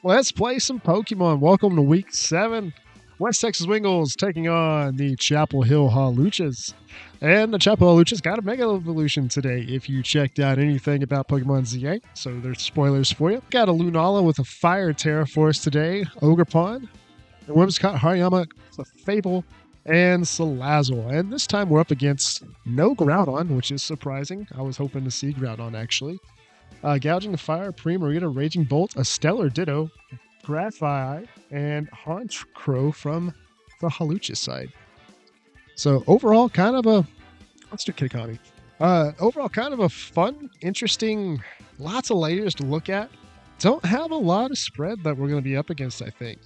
Let's play some Pokemon. Welcome to Week 7. West Texas Wingulls taking on the Chapel Hill Hawluchas. And the Chapel Hawluchas got a Mega Evolution today if you checked out anything about Pokemon ZA. So there's spoilers for you. Got a Lunala with a Fire Terra for us today. Ogerpon. And Whimsicott, Hariyama, Fable, and Salazzle. And this time we're up against no Groudon, which is surprising. I was hoping to see Groudon actually. Gouging the Fire, Primarina, Raging Bolt, a Stellar Ditto, Graphite, and Haunch Crow from the Hawlucha side. So overall, kind of a... Let's do Kitakami. Overall, kind of a fun, interesting, lots of layers to look at. Don't have a lot of spread that we're going to be up against, I think,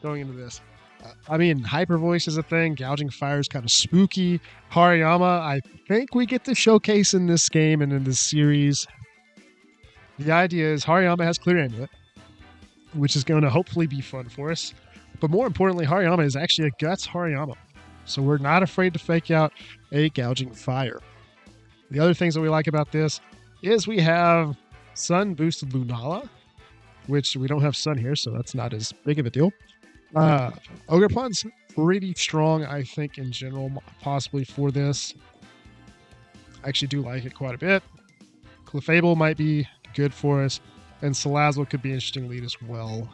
going into this. I mean, Hyper Voice is a thing. Gouging Fire is kind of spooky. Hariyama, I think we get to showcase in this game and in this series. The idea is Hariyama has Clear Amulet, which is going to hopefully be fun for us. But more importantly, Hariyama is actually a Guts Hariyama. So we're not afraid to fake out a Gouging Fire. The other things that we like about this is we have Sun Boosted Lunala, which we don't have Sun here, so that's not as big of a deal. Ogerpon's pretty strong, I think, in general, possibly for this. I actually do like it quite a bit. Clefable might be good for us, and Salazzle could be an interesting lead as well.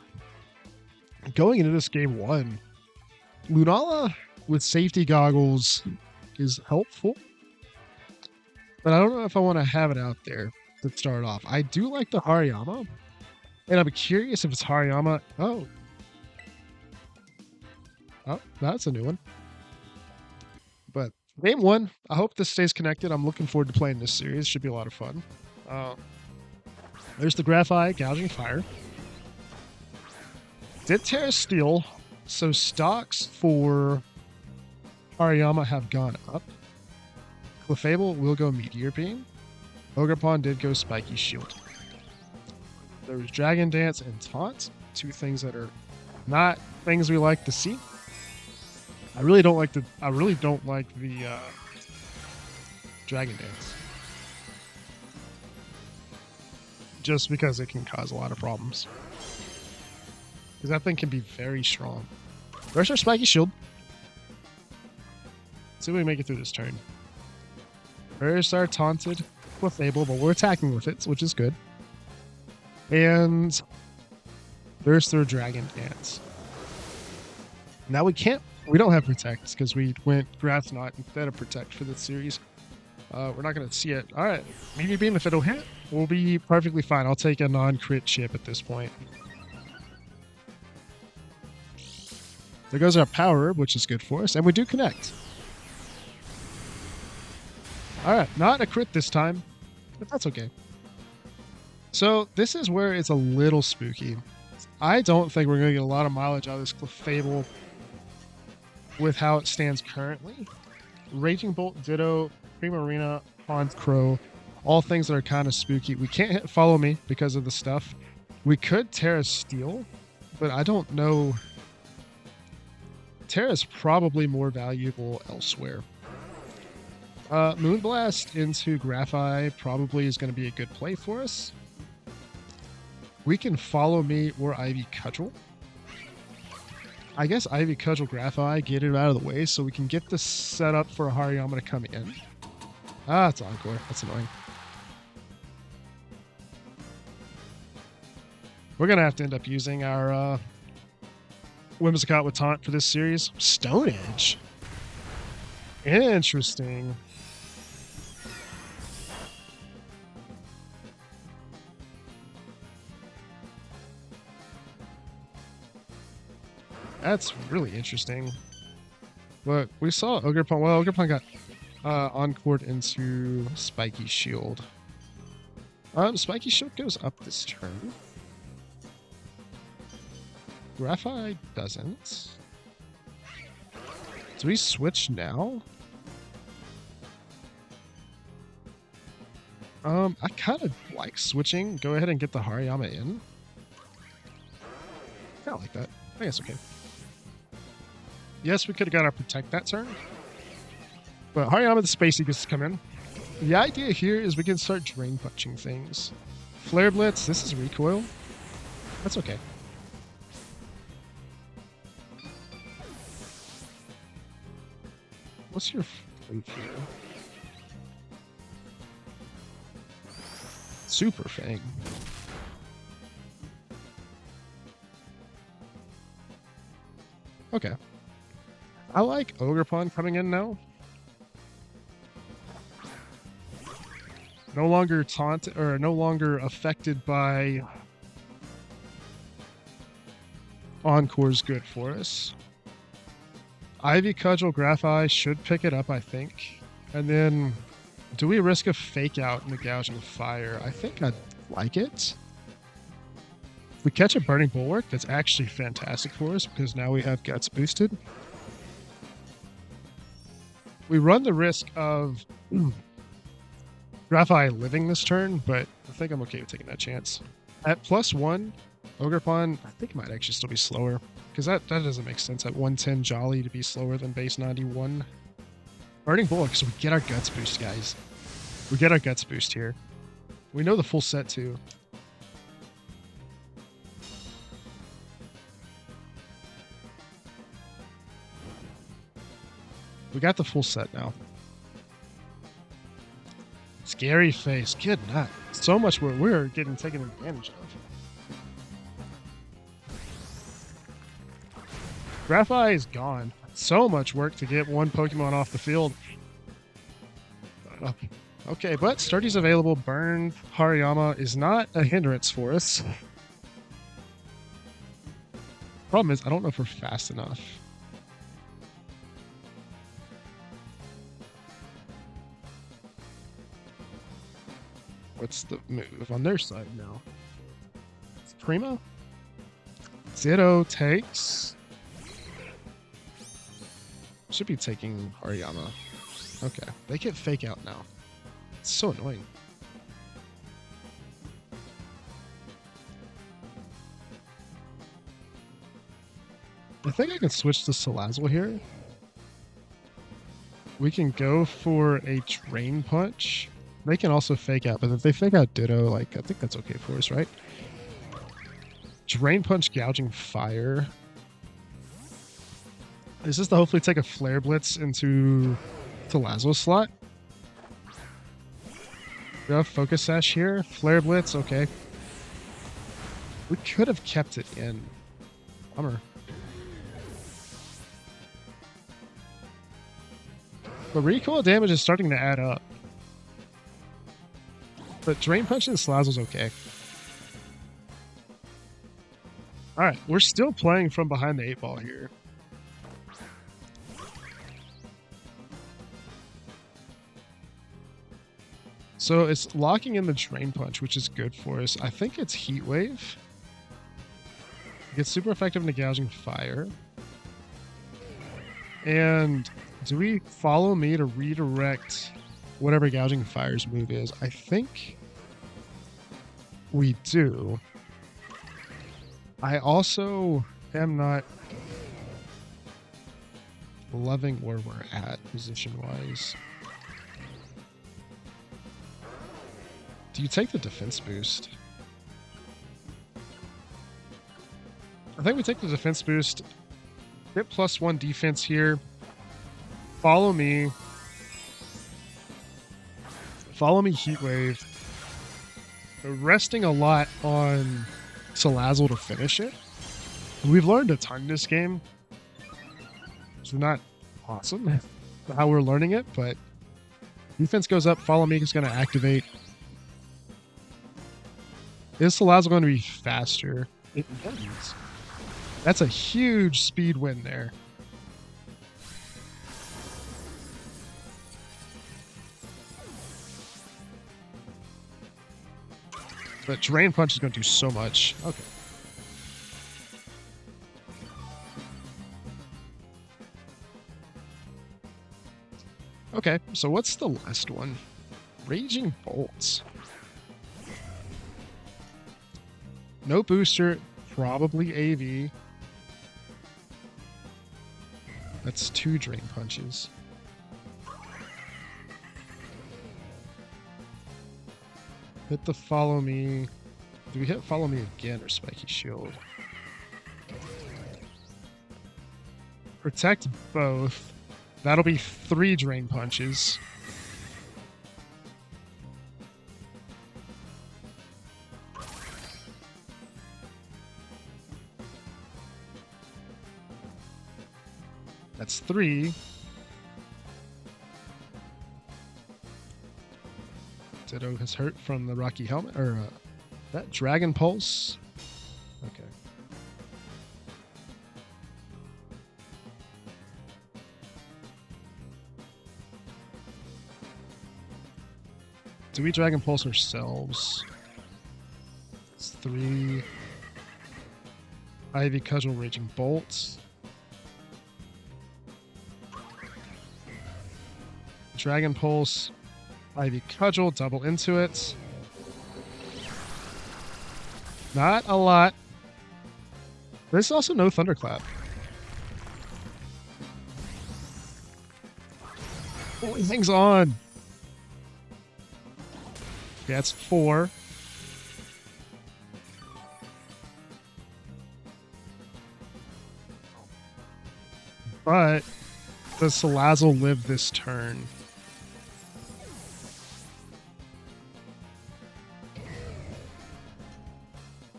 Going into this game 1, Lunala with safety goggles is helpful, but I don't know if I want to have it out there to start off. I do like the Hariyama, and I'm curious if it's Hariyama. Oh, that's a new one. But game 1, I hope this stays connected. I'm looking forward to playing this series. Should be a lot of fun. There's the Graphite, Gouging Fire. Did Terra Steel, so stocks for Hariyama have gone up. Clefable will go Meteor Beam. Ogerpon did go Spiky Shield. There was Dragon Dance and Taunt, two things that are not things we like to see. I really don't like the Dragon Dance. Just because it can cause a lot of problems. Because that thing can be very strong. Where's our Spiky Shield? Let's see if we can make it through this turn. There's our Taunted Clefable, but we're attacking with it, which is good. And there's their Dragon Dance. Now we don't have Protect because we went Grass Knot instead of Protect for this series. We're not going to see it. All right, Meteor Beam, if it'll hit, we'll be perfectly fine. I'll take a non-crit chip at this point. There goes our Power Herb, which is good for us, and we do connect. All right, not a crit this time, but that's okay. So this is where it's a little spooky. I don't think we're going to get a lot of mileage out of this Clefable with how it stands currently. Raging Bolt, Ditto, Primarina, Haunch Crow, all things that are kind of spooky. We can't hit Follow Me because of the stuff. We could Terra Steel, but I don't know. Terra is probably more valuable elsewhere. Moonblast into Graphite probably is going to be a good play for us. We can Follow Me or Ivy Cudgel. I guess Ivy Cudgel Graphite, get it out of the way so we can get this set up for a Hariyama to come in. Ah, it's Encore. That's annoying. We're going to have to end up using our Whimsicott with Taunt for this series. Stone Edge. Interesting. That's really interesting. But we saw Ogerpon. Well, Ogerpon got encored into Spiky Shield. Spiky Shield goes up this turn. Graphite doesn't. Do we switch now? I kind of like switching. Go ahead and get the Hariyama in. Kind of like that. I think it's okay. Yes, we could have got our Protect that turn. But Hariyama the Spacey gets to come in. The idea here is we can start Drain Punching things. Flare Blitz, this is recoil. That's okay. What's your fleet here? Super Fang. Okay. I like Ogerpon coming in now. No longer no longer affected by Encore's good for us. Ivy Cudgel Graphite should pick it up, I think. And then, do we risk a fake out in the Gouging Fire? I think I'd like it. If we catch a Burning Bulwark, that's actually fantastic for us because now we have Guts boosted. We run the risk of Graphite living this turn, but I think I'm okay with taking that chance. At +1, Ogerpon, I think it might actually still be slower. Because that doesn't make sense at 110 Jolly to be slower than base 91. Burning Bulwark, so we get our Guts boost, guys. We get our Guts boost here. We know the full set, too. We got the full set now. Scary Face. Good night. So much where we're getting taken advantage of. Graphite is gone. So much work to get one Pokemon off the field. Okay, but Sturdy's available. Burned Hariyama is not a hindrance for us. Problem is, I don't know if we're fast enough. What's the move on their side now? It's Primo? Ditto takes... Should be taking Hariyama. Okay, they get fake out now. It's so annoying. I think I can switch to Salazzle here. We can go for a Drain Punch. They can also fake out, but if they fake out Ditto, like, I think that's okay for us, right? Drain Punch, Gouging Fire. Is this to hopefully take a Flare Blitz into Salazzle's slot? We have Focus Sash here. Flare Blitz, okay. We could have kept it in. Bummer. The recoil damage is starting to add up. But Drain Punch and Salazzle's okay. Alright, we're still playing from behind the 8-ball here. So it's locking in the Drain Punch, which is good for us. I think it's Heat Wave. It gets super effective in the Gouging Fire. And do we follow me to redirect whatever Gouging Fire's move is? I think we do. I also am not loving where we're at position-wise. Do you take the defense boost? I think we take the defense boost. Get +1 defense here. Follow me. Follow me, Heat Wave. We're resting a lot on Salazzle to finish it. We've learned a ton this game. It's not awesome how we're learning it, but defense goes up. Follow me is going to activate. Is Salazzle going to be faster? It is. That's a huge speed win there. But Drain Punch is going to do so much. Okay. Okay, so what's the last one? Raging Bolts. No booster, probably AV. That's 2 Drain Punches. Hit the Follow Me. Do we hit Follow Me again or Spiky Shield? Protect both. That'll be 3 Drain Punches. That's 3. Ditto has hurt from the Rocky Helmet, or that Dragon Pulse. Okay. Do we Dragon Pulse ourselves? It's 3. Ivy Cudgel Raging Bolt. Dragon Pulse. Ivy Cudgel, double into it. Not a lot. There's also no Thunderclap. Everything's on. Okay, that's 4. But does Salazzle live this turn?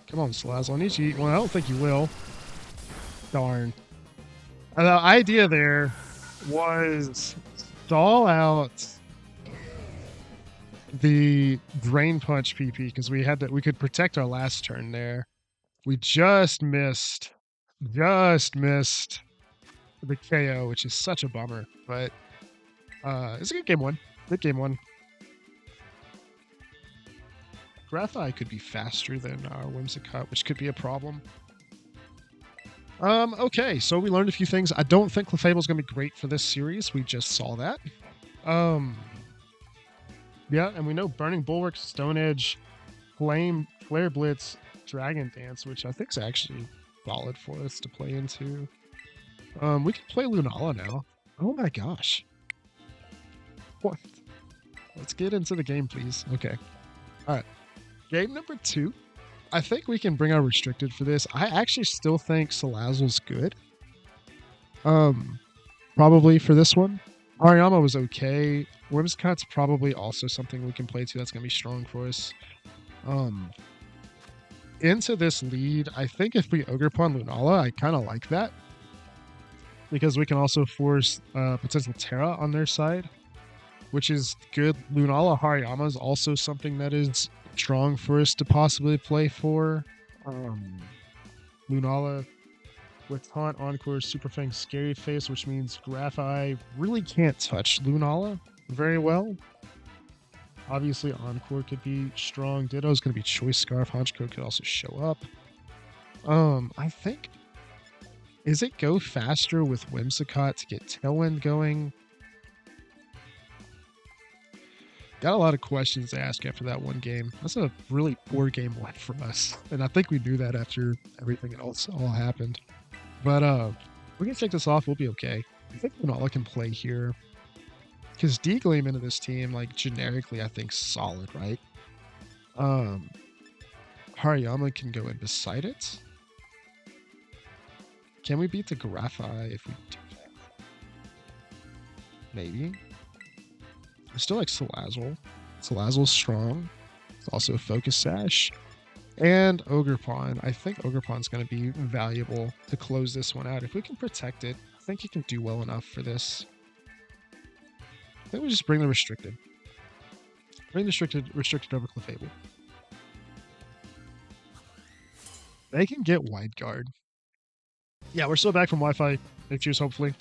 Come on, Salazzle. I need you to eat one. I don't think you will. Darn. The idea there was stall out the Drain Punch PP because we could protect our last turn there. We just missed the KO, which is such a bummer. But it's a good game one. Good game one. Graphite could be faster than our Whimsicott, which could be a problem. Okay, so we learned a few things. I don't think Clefable's going to be great for this series. We just saw that. Yeah, and we know Burning Bulwark, Stone Edge, Flare Blitz, Dragon Dance, which I think is actually solid for us to play into. We can play Lunala now. Oh my gosh. What? Let's get into the game, please. Okay. All right. Game number 2. I think we can bring our restricted for this. I actually still think Salazzle's good. Probably for this one. Hariyama was okay. Whimsicott's probably also something we can play to that's going to be strong for us. Into this lead, I think if we Ogerpon Lunala, I kind of like that. Because we can also force potential Terra on their side, which is good. Lunala Hariyama is also something that is strong for us to possibly play for. Lunala with Taunt, Encore, Super Fang, Scary Face, which means Graphite really can't touch Lunala very well. Obviously, Encore could be strong. Ditto's going to be Choice Scarf. Honchko could also show up. I think... Is it go faster with Whimsicott to get Tailwind going? Got a lot of questions to ask after that one game. That's a really poor game one for us. And I think we knew that after everything else all happened. But we can take this off. We'll be okay. I think Lunala can play here. Because D-Gleam into this team, like, generically, I think solid, right? Hariyama can go in beside it. Can we beat the Graphite if we do that? Maybe. I still like Salazzle. Salazzle's strong. It's also a Focus Sash. And Ogerpon. I think Ogerpon's going to be valuable to close this one out. If we can protect it, I think he can do well enough for this. I think we just bring the Restricted. Bring the restricted over Clefable. They can get Wide Guard. Yeah, we're still back from Wi-Fi issues, hopefully.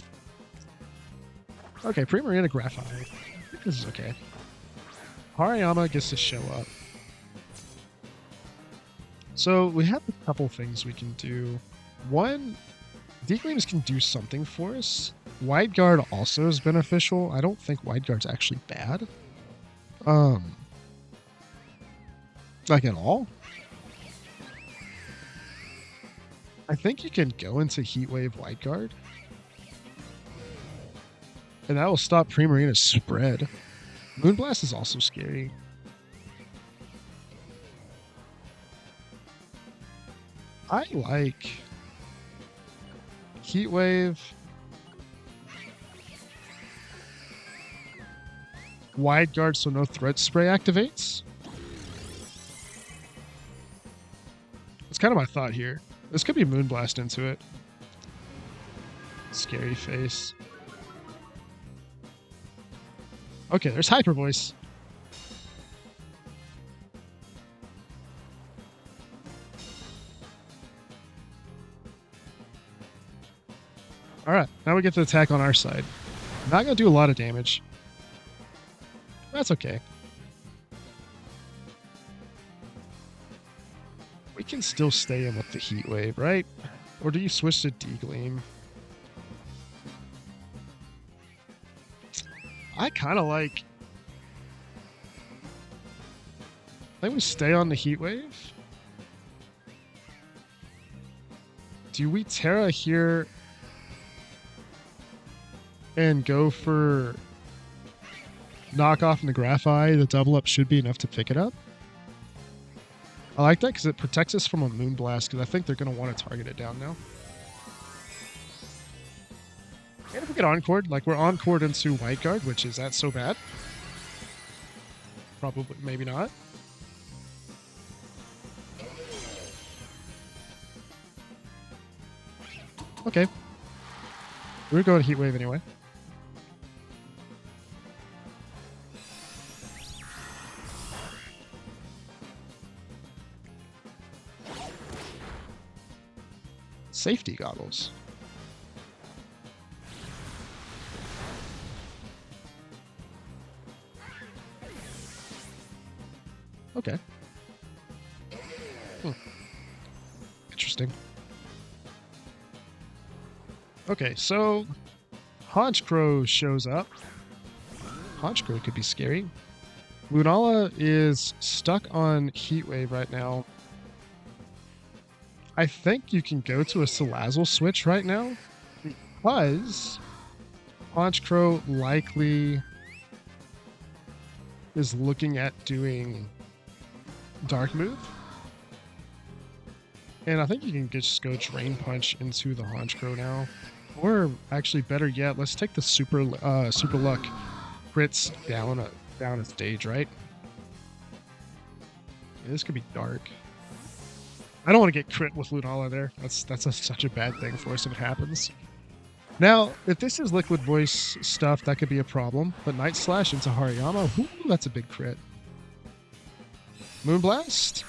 Okay, Primarina Graphite. I think this is okay. Hariyama gets to show up. So we have a couple things we can do. One, D-Gleams can do something for us. Wide Guard also is beneficial. I don't think Wide Guard's actually bad. Like at all. I think you can go into Heat Wave Wide Guard. And that will stop Primarina's spread. Moonblast is also scary. I like Heat Wave. Wide guard so no threat spray activates. That's kind of my thought here. This could be Moonblast into it. Scary face. Okay, there's Hyper Voice. Alright, now we get to attack on our side. Not going to do a lot of damage. That's okay. We can still stay in with the Heat Wave, right? Or do you switch to D-Gleam? I kind of like... I think we stay on the Heat Wave. Do we Terra here and go for knockoff Nagrafai? The double up should be enough to pick it up. I like that because it protects us from a Moonblast, because I think they're going to want to target it down now. And if we get Encored, like we're Encored into White Guard, which is that so bad? Probably, maybe not. Okay. We're going Heat Wave anyway. Safety goggles. Okay. Interesting. Okay, so Honchkrow shows up. Honchkrow could be scary. Lunala is stuck on Heat Wave right now. I think you can go to a Salazzle switch right now because Honchkrow likely is looking at doing Dark Move. And I think you can just go Drain Punch into the Honchkrow now. Or actually better yet, let's take the Super Luck crits down a stage, right? Yeah, this could be dark. I don't want to get crit with Lunala there. That's such a bad thing for us if it happens. Now, if this is Liquid Voice stuff, that could be a problem. But Night Slash into Hariyama, ooh, that's a big crit. Moonblast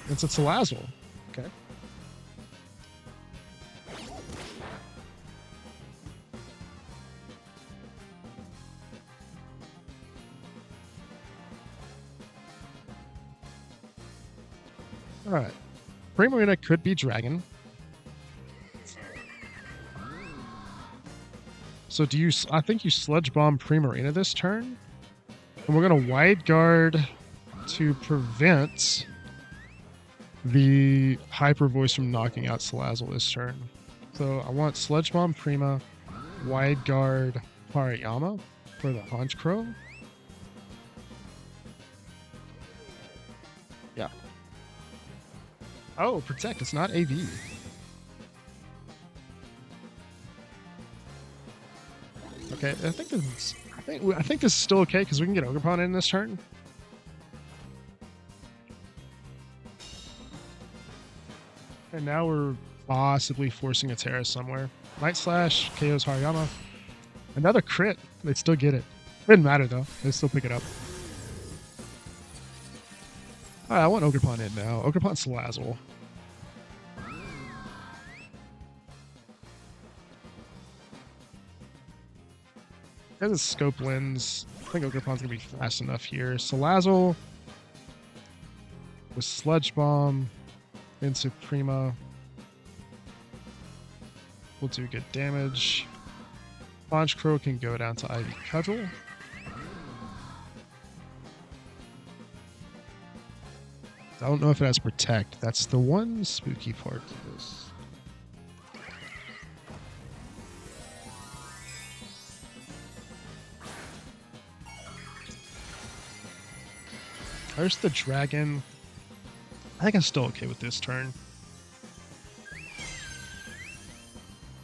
into Salazzle. Okay. Alright. Primarina could be Dragon. So do you... I think you Sludge Bomb Primarina this turn. And we're going to Wide Guard to prevent the Hyper Voice from knocking out Salazzle this turn. So I want Sludge Bomb Prima, Wide Guard Hariyama for the Honchkrow. Yeah. Oh, Protect. It's not AV. Okay, I think this is still okay because we can get Ogerpon in this turn. And now we're possibly forcing a Terra somewhere. Night Slash, KO's Hariyama. Another crit. They still get it. Didn't matter though. They still pick it up. Alright, I want Ogerpon in now. Ogerpon Salazzle. Because it's Scope Lens, I think Ogerpon's going to be fast enough here. Salazzle with Sludge Bomb into Prima. We'll do good damage. Honchkrow can go down to Ivy Cudgel. I don't know if it has Protect. That's the one spooky part of this. There's the Dragon. I think I'm still okay with this turn.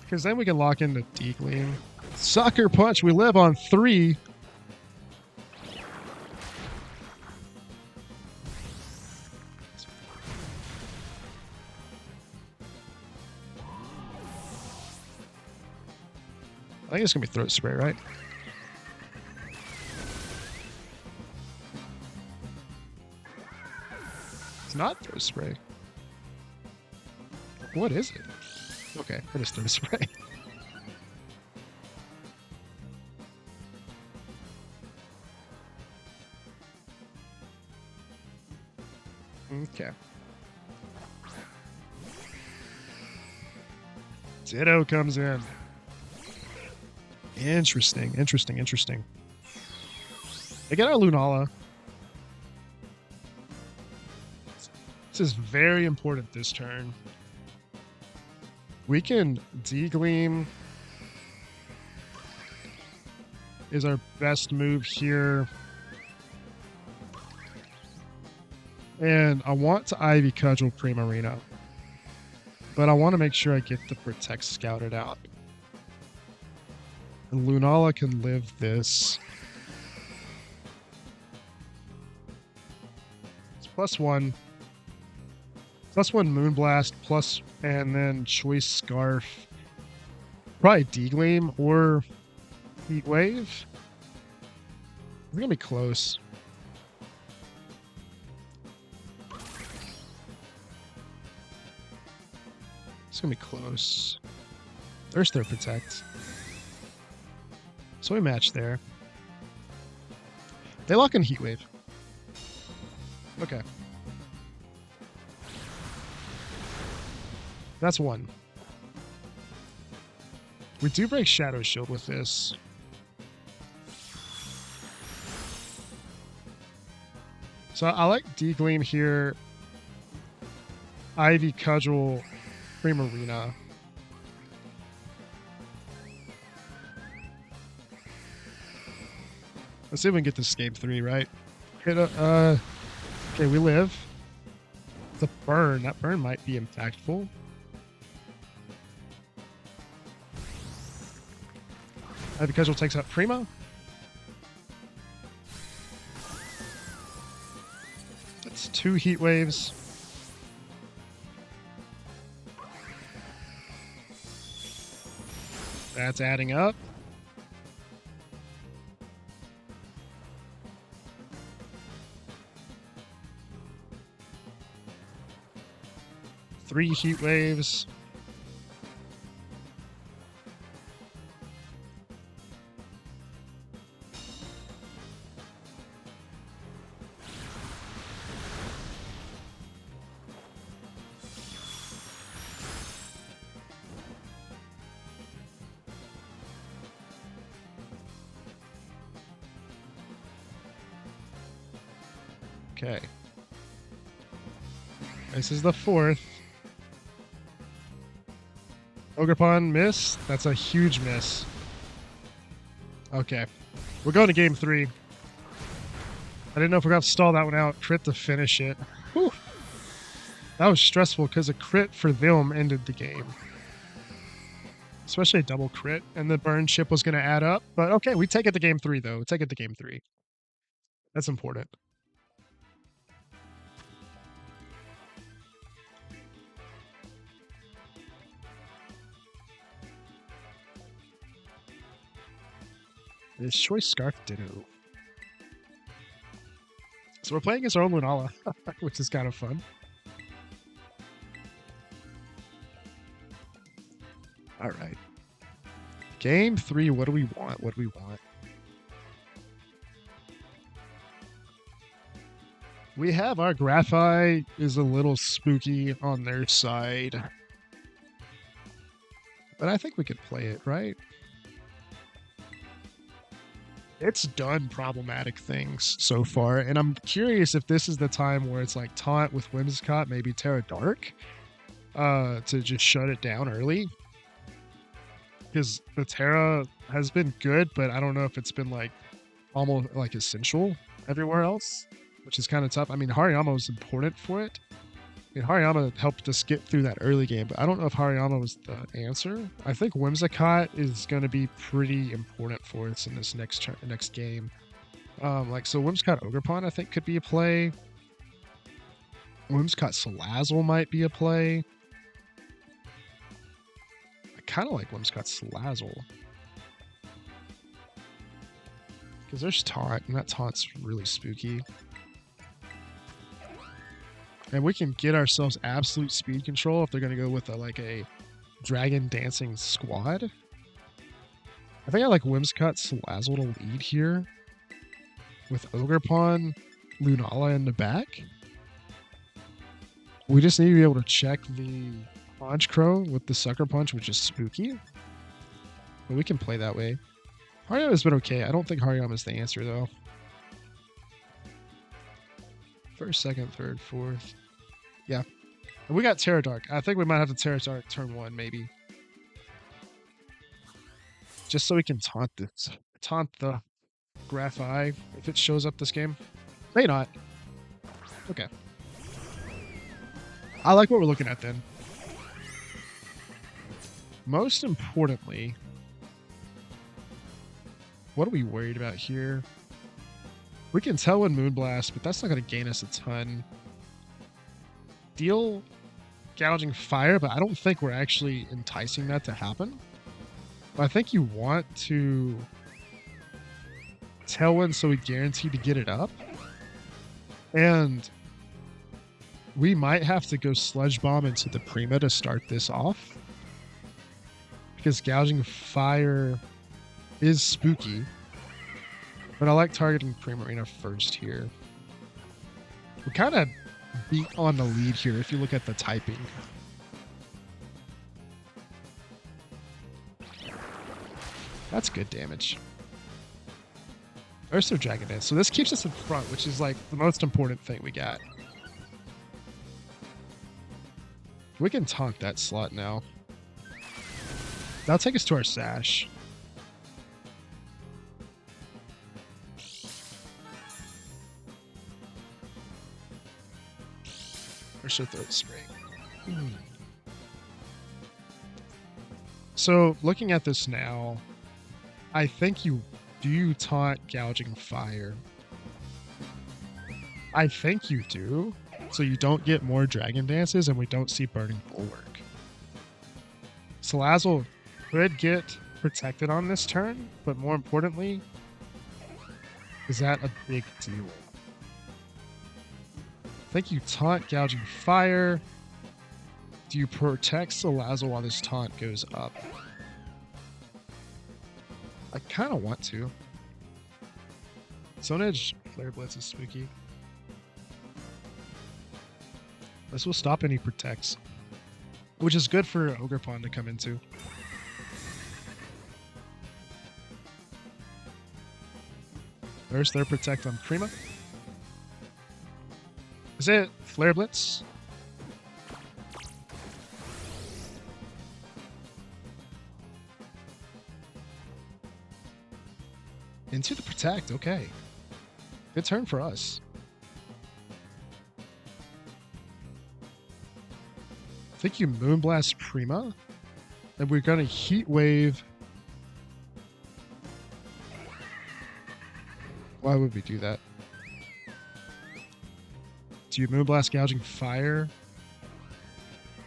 Because then we can lock into D-Gleam. Sucker Punch, we live on 3. I think it's going to be Throat Spray, right? It's not Throat Spray. What is it? Okay, it is Throat Spray. Okay. Ditto comes in. Interesting. They get our Lunala. This is very important this turn. We can D-Gleam is our best move here. And I want to Ivy Cudgel Primarina. But I want to make sure I get the Protect scouted out. And Lunala can live this. It's +1. +1 Moonblast, and then Choice Scarf. Probably D-Gleam or Heat Wave. It's going to be close. It's going to be close. There's their Protect. So we match there. They lock in Heat Wave. Okay. That's 1. We do break Shadow Shield with this. So I like D-Gleam here. Ivy Cudgel Primarina. Let's see if we can get this game 3, right? Okay, we live. The burn. That burn might be impactful. Ivy Cudgel takes out Prima. That's 2 Heat Waves. That's adding up. Three Heat Waves. Okay. This is the 4th. Ogerpon miss. That's a huge miss. Okay. We're going to game 3. I didn't know if we're going to stall that one out. Crit to finish it. Whew. That was stressful because a crit for them ended the game. Especially a double crit. And the burn chip was going to add up. But okay, we take it to game 3, though. Take it to game 3. That's important. This Choice Scarf Ditto. So we're playing against our own Lunala, which is kind of fun. All right. Game 3, what do we want? What do we want? We have our Graphite is a little spooky on their side. But I think we could play it, right? It's done problematic things so far, and I'm curious if this is the time where it's like Taunt with Whimsicott, maybe Terra Dark, to just shut it down early. Because the Terra has been good, but I don't know if it's been like almost like essential everywhere else, which is kind of tough. I mean, Hariyama was important for it. I mean, Hariyama helped us get through that early game, but I don't know if Hariyama was the answer. I think Whimsicott is going to be pretty important for us in this next game. So Whimsicott Ogerpon, I think, could be a play. Whimsicott Salazzle might be a play. I kind of like Whimsicott Salazzle. Because there's taunt, and that taunt's really spooky. And we can get ourselves absolute speed control if they're going to go with a dragon dancing squad. I think I like Whimsicott Salazzle to lead here with Ogerpon, Lunala in the back. We just need to be able to check the Punch Crow with the Sucker Punch, which is spooky. But we can play that way. Hariyama's been okay. I don't think Hariyama's the answer, though. First, second, third, fourth. Yeah. And we got Terra Dark. I think we might have to Terra Dark turn 1, maybe. Just so we can taunt this. Taunt the Graphi if it shows up this game. May not. Okay. I like what we're looking at then. Most importantly, what are we worried about here? We can tell when Moonblast, but that's not going to gain us a ton. Deal Gouging Fire, but I don't think we're actually enticing that to happen. But I think you want to Tailwind so we guarantee to get it up. And we might have to go Sludge Bomb into the Prima to start this off. Because Gouging Fire is spooky. But I like targeting Primarina first here. We kind of beat on the lead here if you look at the typing. That's good damage. There's their Dragon Dance. So this keeps us in front, which is like the most important thing we got. We can taunt that slot now. That'll take us to our Sash. Or should throw Spring. So looking at this now, I think you do taunt Gouging Fire. I think you do. So you don't get more Dragon Dances and we don't see Burning Bulwark. Salazzle could get protected on this turn, but more importantly, is that a big deal? I think you taunt Gouging Fire. Do you protect Salazzle while this taunt goes up? I kind of want to. Stone Edge Flare Blitz is spooky. This will stop any protects, which is good for Ogerpon to come into. There's their protect on Prima. Is it Flare Blitz? Into the protect, okay. Good turn for us. I think you Moonblast Prima, and we're gonna Heat Wave. Why would we do that? Do you Moonblast Gouging Fire?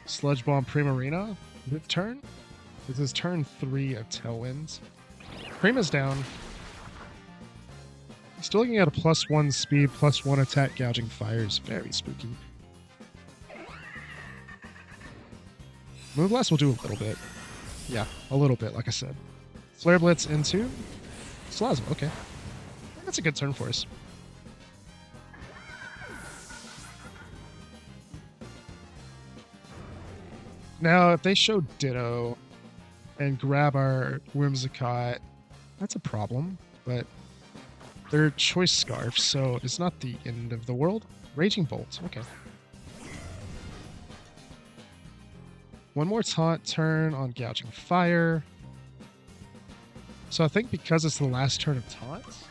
Sludge Bomb Primarina this turn? This is turn 3 of Tailwinds. Prima's down. Still looking at a +1 speed, +1 attack. Gouging Fire is very spooky. Moonblast will do a little bit. Yeah, a little bit, like I said. Flare Blitz into Salazzle. Okay. That's a good turn for us. Now, if they show Ditto and grab our Whimsicott, that's a problem, but they're Choice Scarf, so it's not the end of the world. Raging Bolt, okay. One more taunt turn on Gouging Fire. So I think because it's the last turn of taunts,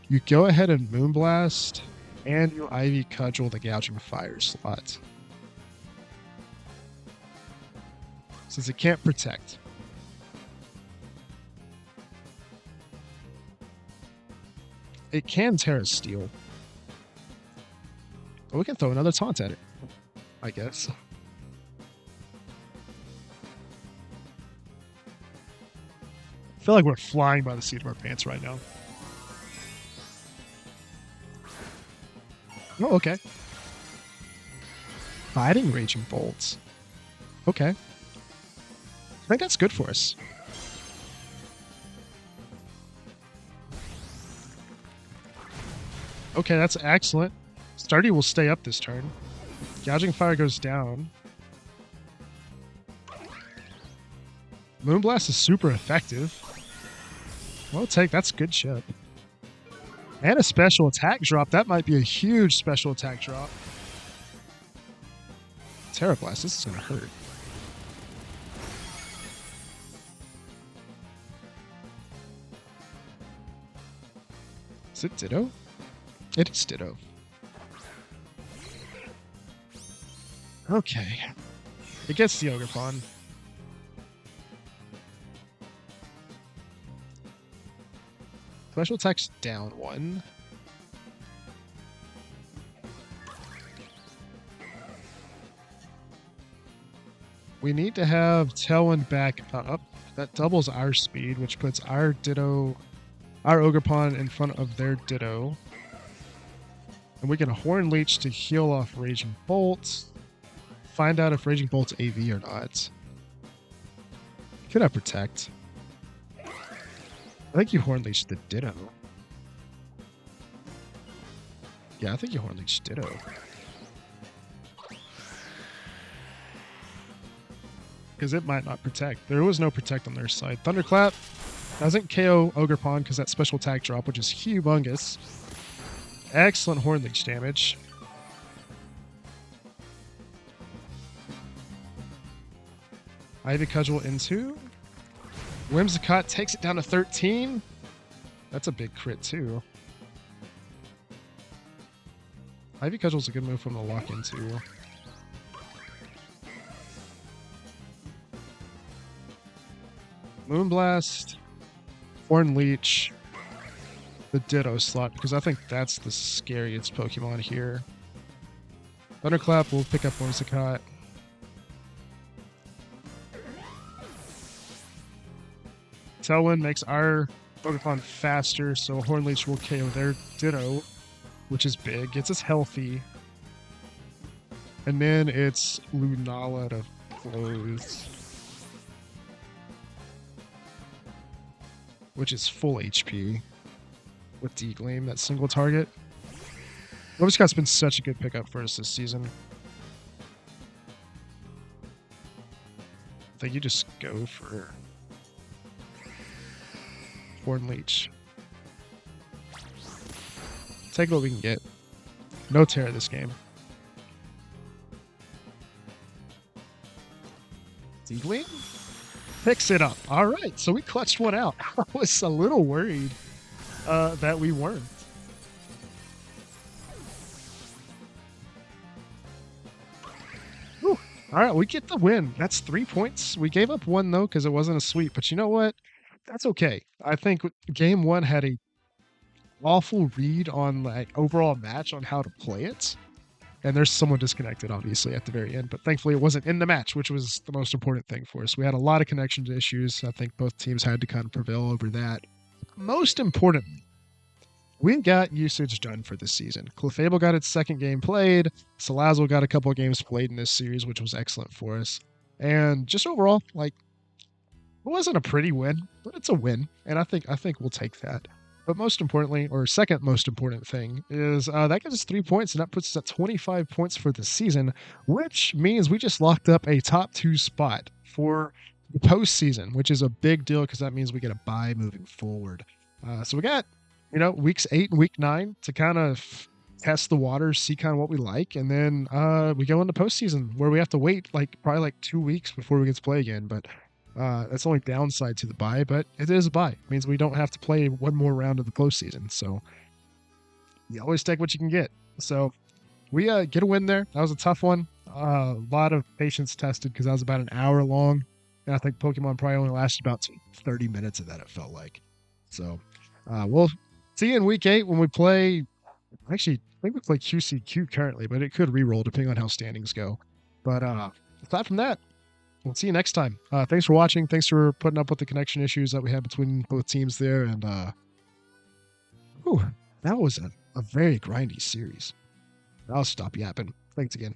you go ahead and Moonblast and you Ivy Cudgel the Gouging Fire slot. Since it can't protect. It can Terra Steel. But we can throw another taunt at it, I guess. I feel like we're flying by the seat of our pants right now. Oh, okay. Fighting Raging Bolts. Okay. I think that's good for us. Okay, that's excellent. Stardy will stay up this turn. Gouging Fire goes down. Moonblast is super effective. We'll take, that's good chip. And a special attack drop. That might be a huge special attack drop. Terra Blast, this is going to hurt. Is it Ditto? It is Ditto. Okay. It gets the Ogre Pawn. Special attack's down 1. We need to have Tailwind back up. That doubles our speed, which puts our Ditto, our Ogre Pawn in front of their Ditto. And we get a Horn Leech to heal off Raging Bolt. Find out if Raging Bolt's AV or not. Could have Protect. I think you Horn Leech the Ditto. Yeah, I think you Horn Leech Ditto. Because it might not protect. There was no protect on their side. Thunderclap doesn't KO Ogre Pawn because that special attack drop, which is humongous. Excellent Horn Leech damage. Ivy Cudgel into. Whimsicott takes it down to 13. That's a big crit too. Ivy Cudgel's a good move from the lock into. Moonblast, Horn Leech, the Ditto slot, because I think that's the scariest Pokemon here. Thunderclap will pick up Whimsicott. Tailwind makes our Pokemon faster, so Horn Leech will KO their Ditto, which is big. Gets us healthy. And then it's Lunala to close, which is full HP with D-Gleam, that single target. Whimsicott's been such a good pickup for us this season. I think you just go for Horn Leech. Take what we can get. No Terra this game. D-Gleam? Picks it up. All right, so we clutched one out. I was a little worried that we weren't. Whew. All right, we get the win. That's 3 points. We gave up 1 though because it wasn't a sweep. But you know what? That's okay. I think game 1 had a awful read on like overall match on how to play it. And there's someone disconnected, obviously, at the very end. But thankfully, it wasn't in the match, which was the most important thing for us. We had a lot of connection issues. I think both teams had to kind of prevail over that. Most importantly, we got usage done for this season. Clefable got its second game played. Salazzle got a couple of games played in this series, which was excellent for us. And just overall, like, it wasn't a pretty win, but it's a win. And I think we'll take that. But most importantly, or second most important thing, is that gives us 3 points, and that puts us at 25 points for the season, which means we just locked up a top 2 spot for the postseason, which is a big deal because that means we get a bye moving forward. So we got, weeks 8 and week 9 to kind of test the waters, see kind of what we like, and then we go into postseason where we have to wait probably 2 weeks before we get to play again. But that's the only downside to the bye, but it is a bye. It means we don't have to play one more round of the postseason. So you always take what you can get. So we get a win there. That was a tough one. A lot of patience tested because that was about an hour long. And I think Pokemon probably only lasted about 30 minutes of that, it felt like. So we'll see you in week 8 when we play. Actually, I think we play QCQ currently, but it could re-roll depending on how standings go. But aside from that, we'll see you next time. Thanks for watching. Thanks for putting up with the connection issues that we had between both teams there. And that was a very grindy series. I'll stop yapping. Thanks again.